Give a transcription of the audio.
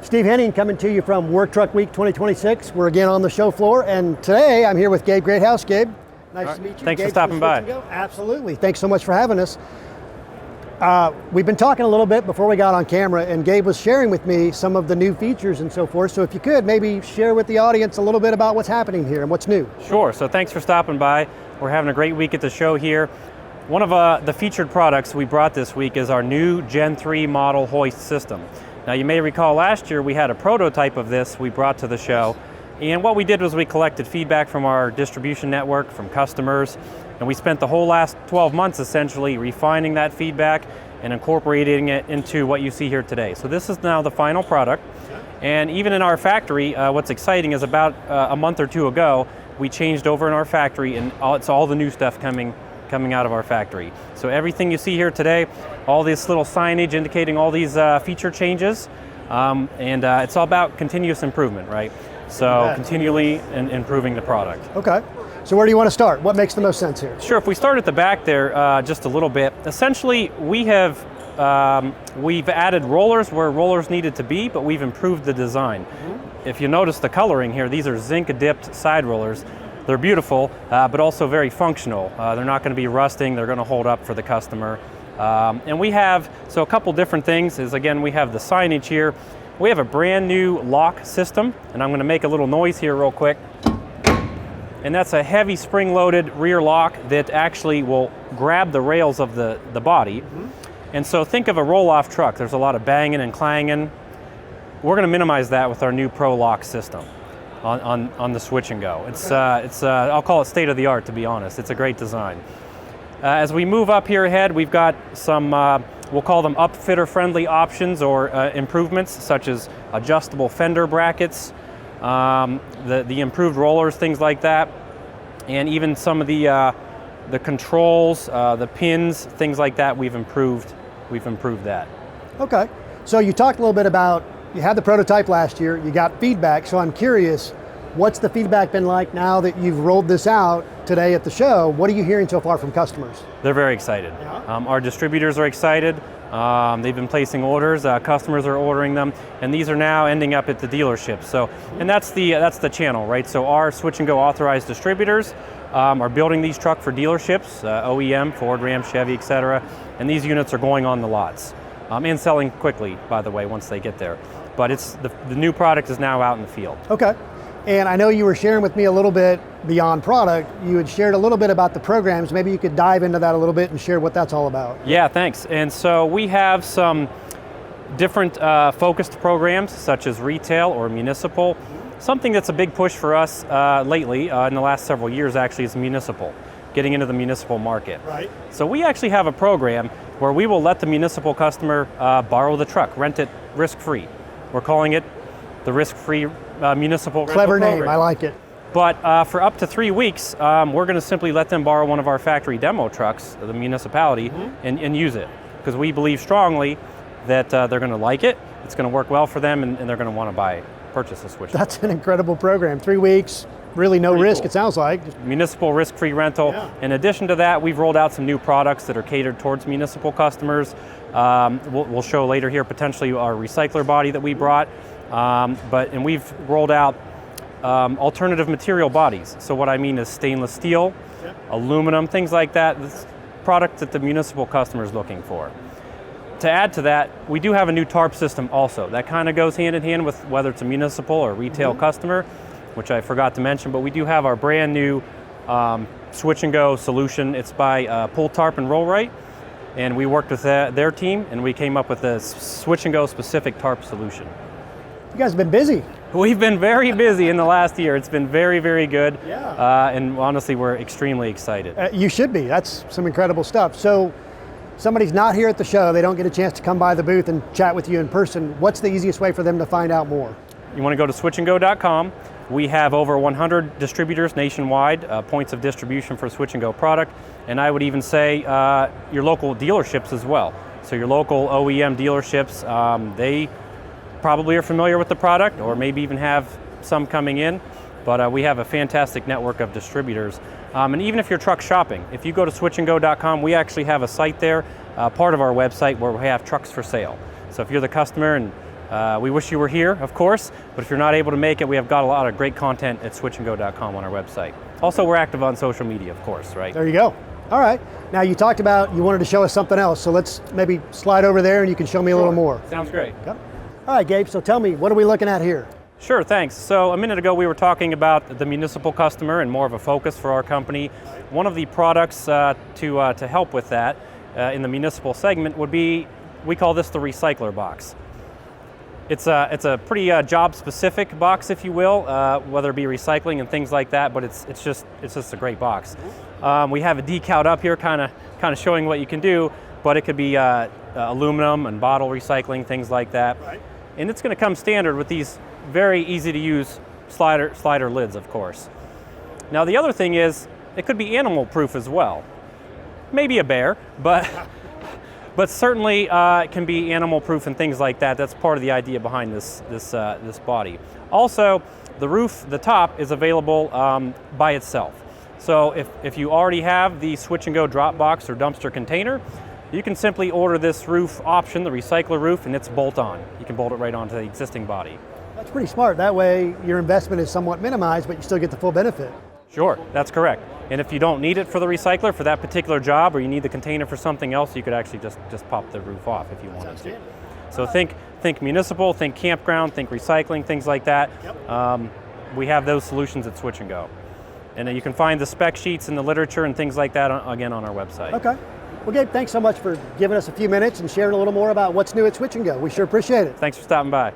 Steve Henning coming to you from Work Truck Week 2026. We're again on the show floor, and today I'm here with Gabe Greathouse. Gabe, nice to meet you. Thanks Gabe for stopping by. Absolutely. Thanks so much for having us. We've been talking a little bit before we got on camera, and Gabe was sharing with me some of the new features and so forth. So if you could, maybe share with the audience a little bit about what's happening here and what's new. Sure. So thanks for stopping by. We're having a great week at the show here. One of the featured products we brought this week is our new Gen 3 model Hoist System. Now you may recall last year we had a prototype of this we brought to the show, and what we did was we collected feedback from our distribution network, from customers, and we spent the whole last 12 months essentially refining that feedback and incorporating it into what you see here today. So this is now the final product, and even in our factory, what's exciting is about a month or two ago, we changed over in our factory, and it's all the new stuff coming out of our factory. So everything you see here today, all this little signage indicating all these feature changes, and it's all about continuous improvement, right? So continually improving the product. Okay, so where do you want to start? What makes the most sense here? Sure, if we start at the back there just a little bit, essentially we've added rollers where rollers needed to be, but we've improved the design. If you notice the coloring here, these are zinc-dipped side rollers. They're beautiful, but also very functional. They're not going to be rusting, they're going to hold up for the customer. And we have, so a couple different things is, again, we have the signage here. We have a brand new lock system, and I'm going to make a little noise here real quick. And that's a heavy spring-loaded rear lock that actually will grab the rails of the body. And so think of a roll-off truck. There's a lot of banging and clanging. We're going to minimize that with our new Pro Lock system on the switch and go. It's I'll call it state of the art, to be honest. It's a great design. As we move up here ahead, we've got some, we'll call them upfitter friendly options or improvements, such as adjustable fender brackets, the improved rollers, things like that, and even some of the controls, the pins, things like that. We've improved that. Okay, so you talked a little bit about, you had the prototype last year, you got feedback, so I'm curious, what's the feedback been like now that you've rolled this out today at the show? What are you hearing so far from customers? They're very excited. Yeah. Our distributors are excited. They've been placing orders, customers are ordering them, and these are now ending up at the dealership. So, and that's the channel, right? So our Switch and Go authorized distributors are building these trucks for dealerships, OEM, Ford, Ram, Chevy, etc. And these units are going on the lots and selling quickly, by the way, once they get there. But it's the new product is now out in the field. Okay, and I know you were sharing with me a little bit beyond product. You had shared a little bit about the programs. Maybe you could dive into that a little bit and share what that's all about. Yeah, thanks. And so we have some different focused programs, such as retail or municipal. Something that's a big push for us lately, in the last several years actually, is municipal, getting into the municipal market. Right. So we actually have a program where we will let the municipal customer borrow the truck, rent it risk-free. We're calling it the risk-free municipal rental Clever name, program. I like it. But for up to 3 weeks, we're going to simply let them borrow one of our factory demo trucks, the municipality, and use it. Because we believe strongly that they're going to like it, it's going to work well for them, and they're going to want to purchase a switch. That's an incredible program. 3 weeks, really no risk, it sounds like. Municipal risk-free rental. Yeah. In addition to that, we've rolled out some new products that are catered towards municipal customers. We'll show later here potentially our recycler body that we brought, and we've rolled out alternative material bodies. So what I mean is stainless steel, aluminum, things like that. This product that the municipal customer is looking for. To add to that, we do have a new tarp system also. That kind of goes hand in hand with whether it's a municipal or retail customer, which I forgot to mention, but we do have our brand new Switch and Go solution. It's by Pull Tarp and Rollright, and we worked with their team, and we came up with a Switch and Go specific tarp solution. You guys have been busy. We've been very busy in the last year. It's been very, very good. Yeah. And honestly, we're extremely excited. You should be. That's some incredible stuff. So somebody's not here at the show, they don't get a chance to come by the booth and chat with you in person. What's the easiest way for them to find out more? You want to go to switchandgo.com. We have over 100 distributors nationwide, points of distribution for Switch and Go product, and I would even say your local dealerships as well. So your local OEM dealerships, they probably are familiar with the product, or maybe even have some coming in, but we have a fantastic network of distributors. And even if you're truck shopping, if you go to switchandgo.com, we actually have a site there, part of our website, where we have trucks for sale. So if you're the customer and We wish you were here, of course, but if you're not able to make it, we have got a lot of great content at switchandgo.com on our website. Also, we're active on social media, of course, right? There you go. All right. Now you talked about you wanted to show us something else, so let's maybe slide over there and you can show me a little more. Sounds great. Okay. All right, Gabe, so tell me, what are we looking at here? Sure, thanks. So a minute ago we were talking about the municipal customer and more of a focus for our company. One of the products to help with that in the municipal segment would be, we call this the recycler box. It's a pretty job-specific box, if you will, whether it be recycling and things like that. But it's just a great box. We have a decal up here, kind of showing what you can do. But it could be aluminum and bottle recycling, things like that. Right. And it's going to come standard with these very easy-to-use slider lids, of course. Now the other thing is, it could be animal-proof as well. Maybe a bear, but. But certainly it can be animal-proof and things like that. That's part of the idea behind this body. Also, the roof, the top, is available by itself. So if you already have the Switch and Go drop box or dumpster container, you can simply order this roof option, the recycler roof, and it's bolt-on. You can bolt it right onto the existing body. That's pretty smart. That way your investment is somewhat minimized, but you still get the full benefit. Sure, that's correct. And if you don't need it for the recycler for that particular job, or you need the container for something else, you could actually just pop the roof off if you wanted to. So think municipal, think campground, think recycling, things like that. Yep. We have those solutions at Switch and Go. And you can find the spec sheets and the literature and things like that, again, on our website. Okay. Well, Gabe, thanks so much for giving us a few minutes and sharing a little more about what's new at Switch and Go. We sure appreciate it. Thanks for stopping by.